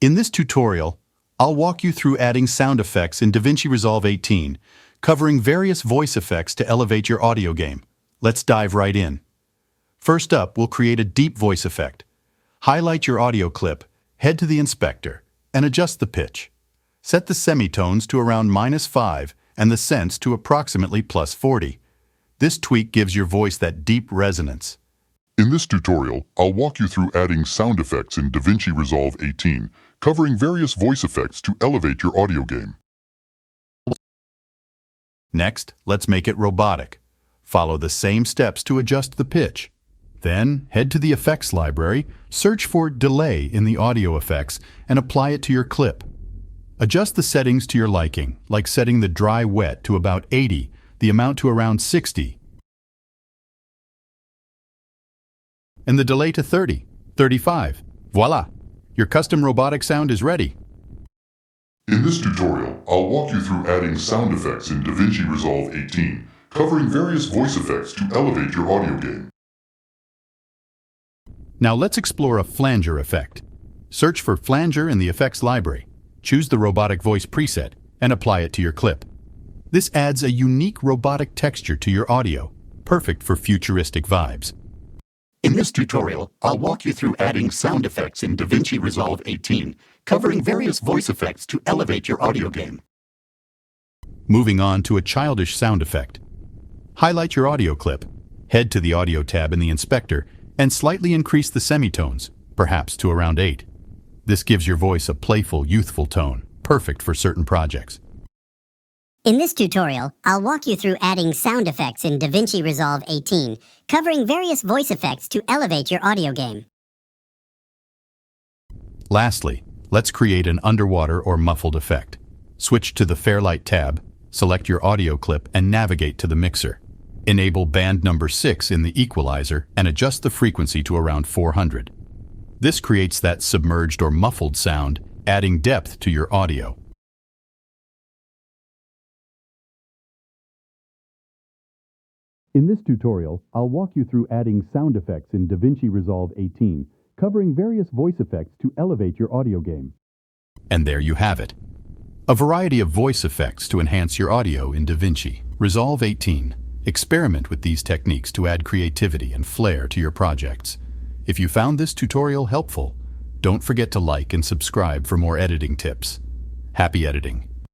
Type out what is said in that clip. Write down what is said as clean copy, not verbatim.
In this tutorial, I'll walk you through adding sound effects in DaVinci Resolve 18, covering various voice effects to elevate your audio game. Let's dive right in. First up, we'll create a deep voice effect. Highlight your audio clip, head to the inspector, and adjust the pitch. Set the semitones to around -5 and the cents to approximately +40. This tweak gives your voice that deep resonance. In this tutorial, I'll walk you through adding sound effects in DaVinci Resolve 18, covering various voice effects to elevate your audio game. Next, let's make it robotic. Follow the same steps to adjust the pitch. Then, head to the effects library, search for delay in the audio effects, and apply it to your clip. Adjust the settings to your liking, like setting the dry-wet to about 80, the amount to around 60, and the delay to 30, 35. Voila! Your custom robotic sound is ready. In this tutorial, I'll walk you through adding sound effects in DaVinci Resolve 18, covering various voice effects to elevate your audio game. Now let's explore a flanger effect. Search for flanger in the effects library. Choose the robotic voice preset and apply it to your clip. This adds a unique robotic texture to your audio, perfect for futuristic vibes. In this tutorial, I'll walk you through adding sound effects in DaVinci Resolve 18, covering various voice effects to elevate your audio game. Moving on to a childish sound effect. Highlight your audio clip, head to the Audio tab in the inspector, and slightly increase the semitones, perhaps to around 8. This gives your voice a playful, youthful tone, perfect for certain projects. In this tutorial, I'll walk you through adding sound effects in DaVinci Resolve 18, covering various voice effects to elevate your audio game. Lastly, let's create an underwater or muffled effect. Switch to the Fairlight tab, select your audio clip, and navigate to the mixer. Enable band number 6 in the equalizer and adjust the frequency to around 400. This creates that submerged or muffled sound, adding depth to your audio. In this tutorial, I'll walk you through adding sound effects in DaVinci Resolve 18, covering various voice effects to elevate your audio game. And there you have it. A variety of voice effects to enhance your audio in DaVinci Resolve 18. Experiment with these techniques to add creativity and flair to your projects. If you found this tutorial helpful, don't forget to like and subscribe for more editing tips. Happy editing!